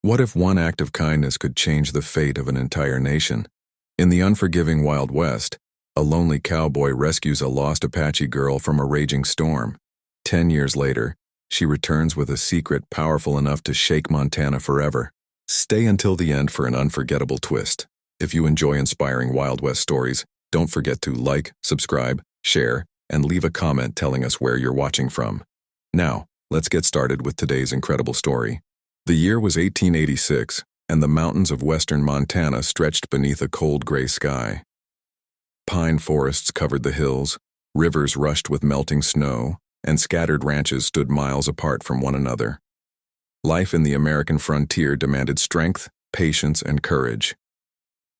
What if one act of kindness could change the fate of an entire nation? In the unforgiving Wild West, a lonely cowboy rescues a lost Apache girl from a raging storm. 10 years later, she returns with a secret powerful enough to shake Montana forever. Stay until the end for an unforgettable twist. If you enjoy inspiring Wild West stories, don't forget to like, subscribe, share, and leave a comment telling us where you're watching from. Now, let's get started with today's incredible story. The year was 1886, and the mountains of western Montana stretched beneath a cold gray sky. Pine forests covered the hills, rivers rushed with melting snow, and scattered ranches stood miles apart from one another. Life in the American frontier demanded strength, patience, and courage.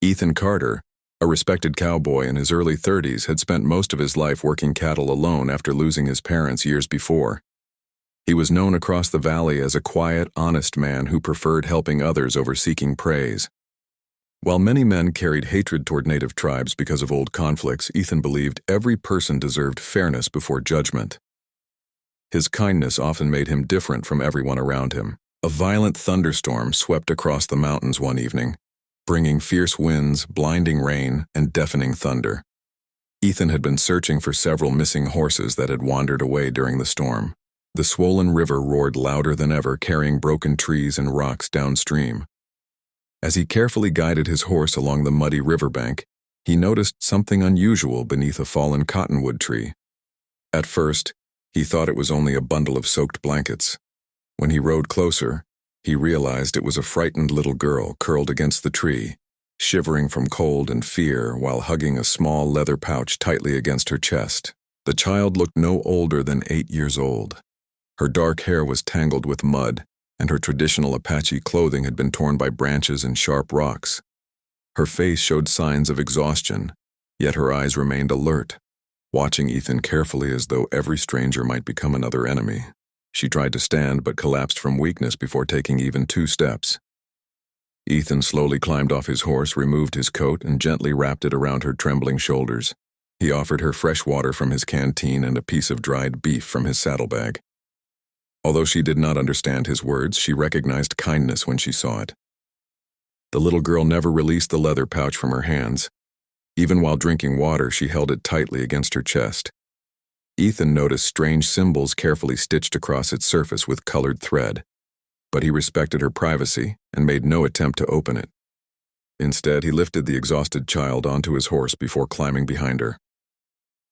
Ethan Carter, a respected cowboy in his early 30s, had spent most of his life working cattle alone after losing his parents years before. He was known across the valley as a quiet, honest man who preferred helping others over seeking praise. While many men carried hatred toward native tribes because of old conflicts, Ethan believed every person deserved fairness before judgment. His kindness often made him different from everyone around him. A violent thunderstorm swept across the mountains one evening, bringing fierce winds, blinding rain, and deafening thunder. Ethan had been searching for several missing horses that had wandered away during the storm. The swollen river roared louder than ever, carrying broken trees and rocks downstream. As he carefully guided his horse along the muddy riverbank, he noticed something unusual beneath a fallen cottonwood tree. At first, he thought it was only a bundle of soaked blankets. When he rode closer, he realized it was a frightened little girl curled against the tree, shivering from cold and fear while hugging a small leather pouch tightly against her chest. The child looked no older than 8 years old. Her dark hair was tangled with mud, and her traditional Apache clothing had been torn by branches and sharp rocks. Her face showed signs of exhaustion, yet her eyes remained alert, watching Ethan carefully as though every stranger might become another enemy. She tried to stand but collapsed from weakness before taking even 2 steps. Ethan slowly climbed off his horse, removed his coat, and gently wrapped it around her trembling shoulders. He offered her fresh water from his canteen and a piece of dried beef from his saddlebag. Although she did not understand his words, she recognized kindness when she saw it. The little girl never released the leather pouch from her hands. Even while drinking water, she held it tightly against her chest. Ethan noticed strange symbols carefully stitched across its surface with colored thread, but he respected her privacy and made no attempt to open it. Instead, he lifted the exhausted child onto his horse before climbing behind her.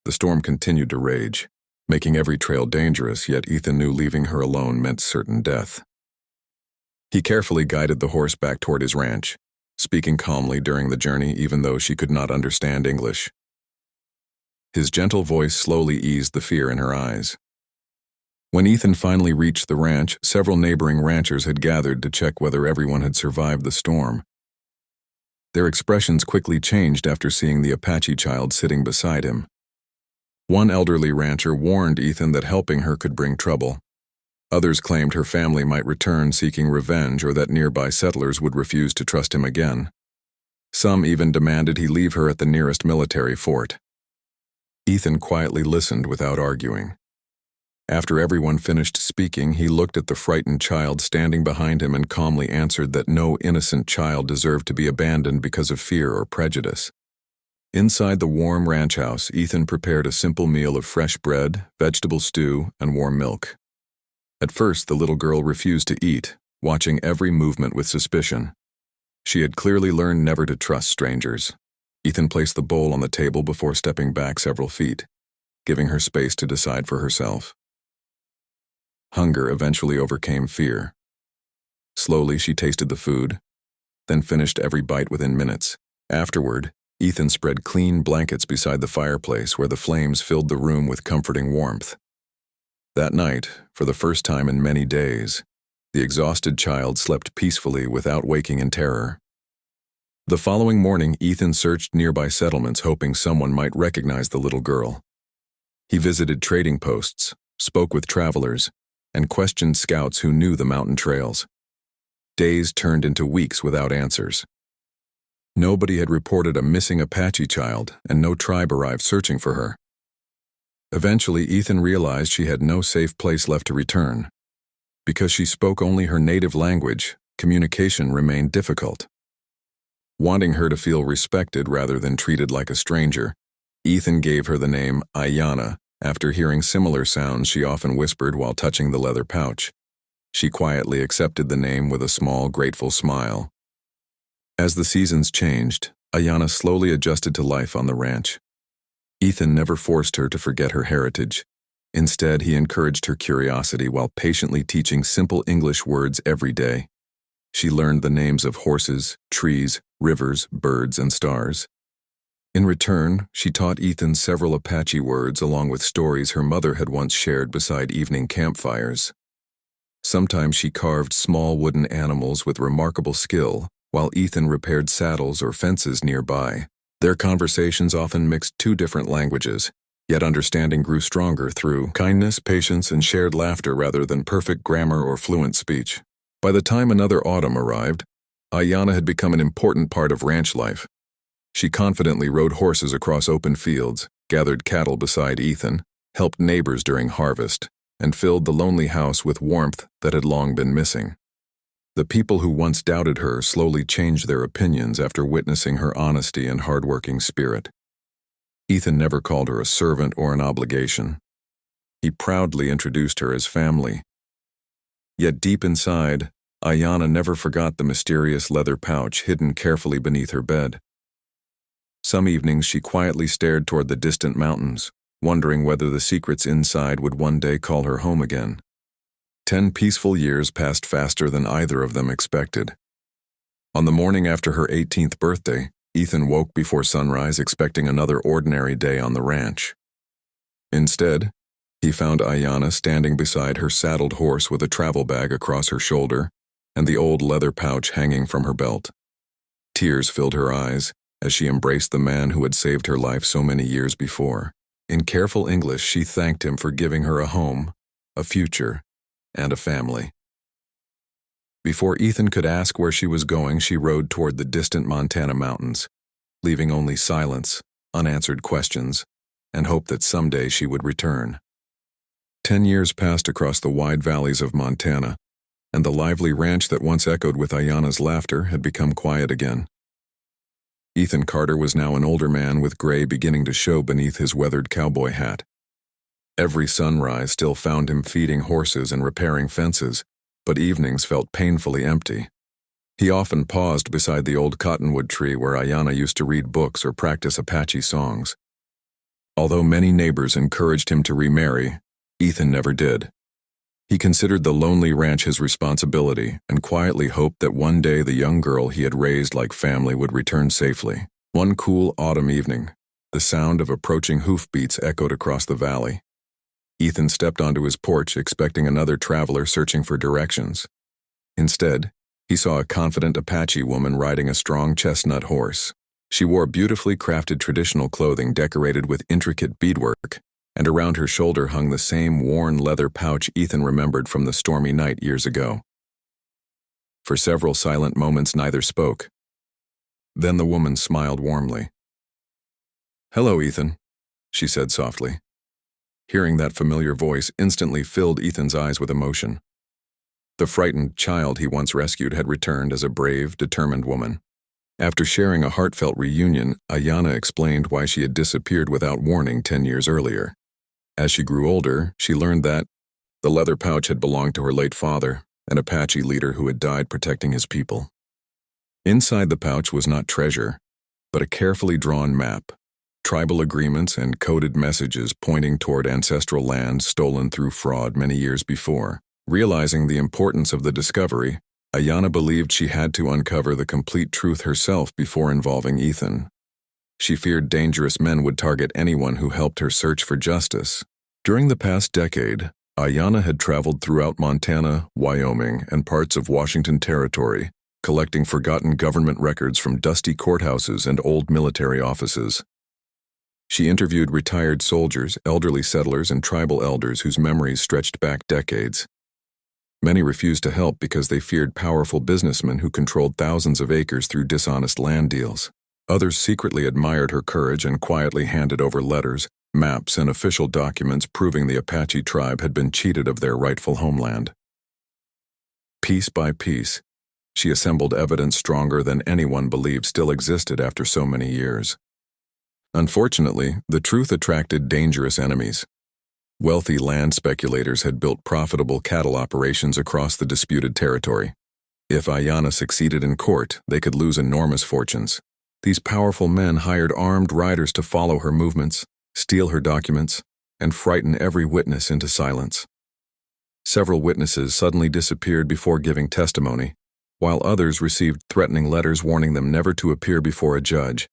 The storm continued to rage, making every trail dangerous, yet Ethan knew leaving her alone meant certain death. He carefully guided the horse back toward his ranch, speaking calmly during the journey even though she could not understand English. His gentle voice slowly eased the fear in her eyes. When Ethan finally reached the ranch, several neighboring ranchers had gathered to check whether everyone had survived the storm. Their expressions quickly changed after seeing the Apache child sitting beside him. One elderly rancher warned Ethan that helping her could bring trouble. Others claimed her family might return seeking revenge or that nearby settlers would refuse to trust him again. Some even demanded he leave her at the nearest military fort. Ethan quietly listened without arguing. After everyone finished speaking, he looked at the frightened child standing behind him and calmly answered that no innocent child deserved to be abandoned because of fear or prejudice. Inside the warm ranch house, Ethan prepared a simple meal of fresh bread, vegetable stew, and warm milk. At first, the little girl refused to eat, watching every movement with suspicion. She had clearly learned never to trust strangers. Ethan placed the bowl on the table before stepping back several feet, giving her space to decide for herself. Hunger eventually overcame fear. Slowly, she tasted the food, then finished every bite within minutes. Afterward, Ethan spread clean blankets beside the fireplace where the flames filled the room with comforting warmth. That night, for the first time in many days, the exhausted child slept peacefully without waking in terror. The following morning, Ethan searched nearby settlements hoping someone might recognize the little girl. He visited trading posts, spoke with travelers, and questioned scouts who knew the mountain trails. Days turned into weeks without answers. Nobody had reported a missing Apache child, and no tribe arrived searching for her. Eventually, Ethan realized she had no safe place left to return. Because she spoke only her native language, communication remained difficult. Wanting her to feel respected rather than treated like a stranger, Ethan gave her the name Ayanna after hearing similar sounds she often whispered while touching the leather pouch. She quietly accepted the name with a small, grateful smile. As the seasons changed, Ayanna slowly adjusted to life on the ranch. Ethan never forced her to forget her heritage. Instead, he encouraged her curiosity while patiently teaching simple English words every day. She learned the names of horses, trees, rivers, birds, and stars. In return, she taught Ethan several Apache words along with stories her mother had once shared beside evening campfires. Sometimes she carved small wooden animals with remarkable skill, while Ethan repaired saddles or fences nearby. Their conversations often mixed two different languages, yet understanding grew stronger through kindness, patience, and shared laughter rather than perfect grammar or fluent speech. By the time another autumn arrived, Ayanna had become an important part of ranch life. She confidently rode horses across open fields, gathered cattle beside Ethan, helped neighbors during harvest, and filled the lonely house with warmth that had long been missing. The people who once doubted her slowly changed their opinions after witnessing her honesty and hardworking spirit. Ethan never called her a servant or an obligation. He proudly introduced her as family. Yet deep inside, Ayanna never forgot the mysterious leather pouch hidden carefully beneath her bed. Some evenings she quietly stared toward the distant mountains, wondering whether the secrets inside would one day call her home again. 10 peaceful years passed faster than either of them expected. On the morning after her 18th birthday, Ethan woke before sunrise expecting another ordinary day on the ranch. Instead, he found Ayanna standing beside her saddled horse with a travel bag across her shoulder and the old leather pouch hanging from her belt. Tears filled her eyes as she embraced the man who had saved her life so many years before. In careful English, she thanked him for giving her a home, a future, and a family. Before Ethan could ask where she was going, she rode toward the distant Montana mountains, leaving only silence, unanswered questions, and hope that someday she would return. 10 years passed across the wide valleys of Montana, and the lively ranch that once echoed with Ayanna's laughter had become quiet again. Ethan Carter was now an older man with gray beginning to show beneath his weathered cowboy hat. Every sunrise still found him feeding horses and repairing fences, but evenings felt painfully empty. He often paused beside the old cottonwood tree where Ayanna used to read books or practice Apache songs. Although many neighbors encouraged him to remarry, Ethan never did. He considered the lonely ranch his responsibility and quietly hoped that one day the young girl he had raised like family would return safely. One cool autumn evening, the sound of approaching hoofbeats echoed across the valley. Ethan stepped onto his porch expecting another traveler searching for directions. Instead, he saw a confident Apache woman riding a strong chestnut horse. She wore beautifully crafted traditional clothing decorated with intricate beadwork, and around her shoulder hung the same worn leather pouch Ethan remembered from the stormy night years ago. For several silent moments neither spoke. Then the woman smiled warmly. "Hello, Ethan," she said softly. Hearing that familiar voice instantly filled Ethan's eyes with emotion. The frightened child he once rescued had returned as a brave, determined woman. After sharing a heartfelt reunion, Ayanna explained why she had disappeared without warning 10 years earlier. As she grew older, she learned that the leather pouch had belonged to her late father, an Apache leader who had died protecting his people. Inside the pouch was not treasure, but a carefully drawn map, tribal agreements and coded messages pointing toward ancestral lands stolen through fraud many years before. Realizing the importance of the discovery, Ayanna believed she had to uncover the complete truth herself before involving Ethan. She feared dangerous men would target anyone who helped her search for justice. During the past decade, Ayanna had traveled throughout Montana, Wyoming, and parts of Washington Territory, collecting forgotten government records from dusty courthouses and old military offices. She interviewed retired soldiers, elderly settlers, and tribal elders whose memories stretched back decades. Many refused to help because they feared powerful businessmen who controlled thousands of acres through dishonest land deals. Others secretly admired her courage and quietly handed over letters, maps, and official documents proving the Apache tribe had been cheated of their rightful homeland. Piece by piece, She assembled evidence stronger than anyone believed still existed after so many years. Unfortunately, the truth attracted dangerous enemies. Wealthy land speculators had built profitable cattle operations across the disputed territory. If Ayanna succeeded in court, they could lose enormous fortunes. These powerful men hired armed riders to follow her movements, steal her documents, and frighten every witness into silence. Several witnesses suddenly disappeared before giving testimony, while others received threatening letters warning them never to appear before a judge.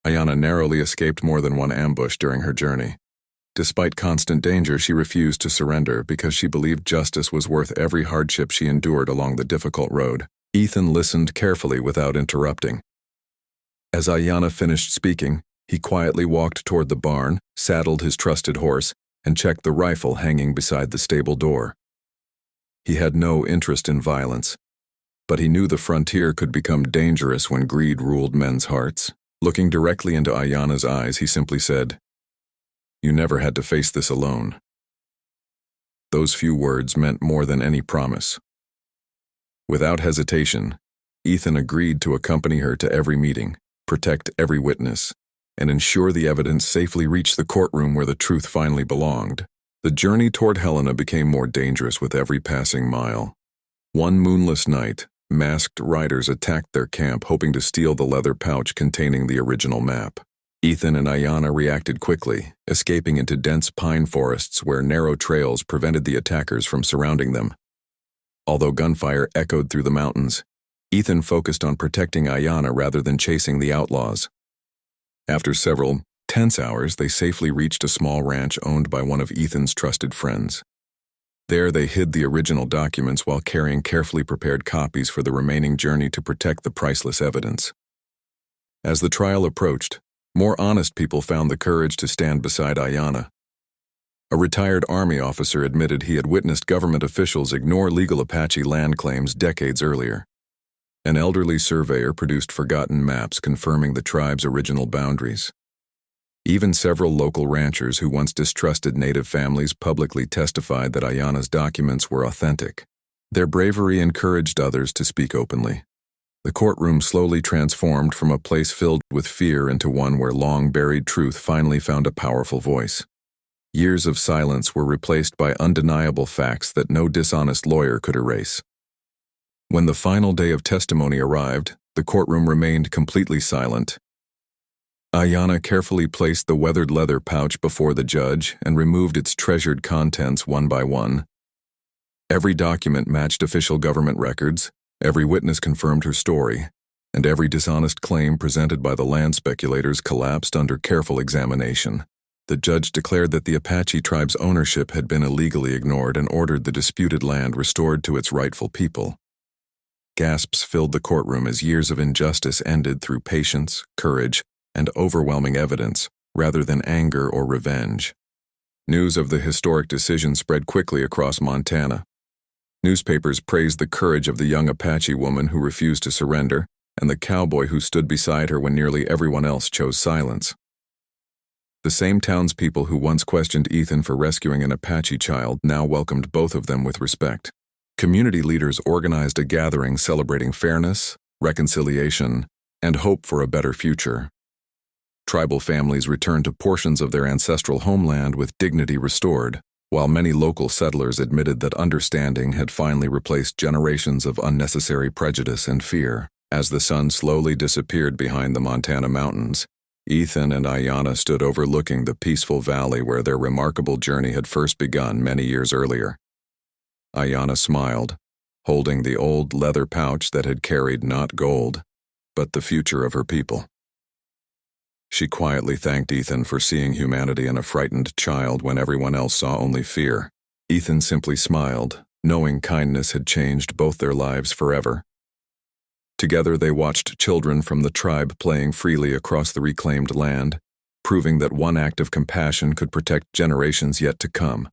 Ayanna narrowly escaped more than one ambush during her journey. Despite constant danger, she refused to surrender because she believed justice was worth every hardship she endured along the difficult road. Ethan listened carefully without interrupting. As Ayanna finished speaking, he quietly walked toward the barn, saddled his trusted horse, and checked the rifle hanging beside the stable door. He had no interest in violence, but he knew the frontier could become dangerous when greed ruled men's hearts. Looking directly into Ayanna's eyes, he simply said, "You never had to face this alone." Those few words meant more than any promise. Without hesitation, Ethan agreed to accompany her to every meeting, protect every witness, and ensure the evidence safely reached the courtroom where the truth finally belonged. The journey toward Helena became more dangerous with every passing mile. One moonless night, masked riders attacked their camp hoping to steal the leather pouch containing the original map. Ethan and Ayanna reacted quickly, escaping into dense pine forests where narrow trails prevented the attackers from surrounding them. Although gunfire echoed through the mountains, Ethan focused on protecting Ayanna rather than chasing the outlaws. After several tense hours, they safely reached a small ranch owned by one of Ethan's trusted friends. There they hid the original documents while carrying carefully prepared copies for the remaining journey to protect the priceless evidence. As the trial approached, more honest people found the courage to stand beside Ayanna. A retired Army officer admitted he had witnessed government officials ignore legal Apache land claims decades earlier. An elderly surveyor produced forgotten maps confirming the tribe's original boundaries. Even several local ranchers who once distrusted native families publicly testified that Ayanna's documents were authentic. Their bravery encouraged others to speak openly. The courtroom slowly transformed from a place filled with fear into one where long-buried truth finally found a powerful voice. Years of silence were replaced by undeniable facts that no dishonest lawyer could erase. When the final day of testimony arrived, the courtroom remained completely silent. Ayanna carefully placed the weathered leather pouch before the judge and removed its treasured contents one by one. Every document matched official government records, every witness confirmed her story, and every dishonest claim presented by the land speculators collapsed under careful examination. The judge declared that the Apache tribe's ownership had been illegally ignored and ordered the disputed land restored to its rightful people. Gasps filled the courtroom as years of injustice ended through patience, courage, and overwhelming evidence, rather than anger or revenge. News of the historic decision spread quickly across Montana. Newspapers praised the courage of the young Apache woman who refused to surrender, and the cowboy who stood beside her when nearly everyone else chose silence. The same townspeople who once questioned Ethan for rescuing an Apache child now welcomed both of them with respect. Community leaders organized a gathering celebrating fairness, reconciliation, and hope for a better future. Tribal families returned to portions of their ancestral homeland with dignity restored, while many local settlers admitted that understanding had finally replaced generations of unnecessary prejudice and fear. As the sun slowly disappeared behind the Montana mountains, Ethan and Ayanna stood overlooking the peaceful valley where their remarkable journey had first begun many years earlier. Ayanna smiled, holding the old leather pouch that had carried not gold, but the future of her people. She quietly thanked Ethan for seeing humanity in a frightened child when everyone else saw only fear. Ethan simply smiled, knowing kindness had changed both their lives forever. Together they watched children from the tribe playing freely across the reclaimed land, proving that one act of compassion could protect generations yet to come.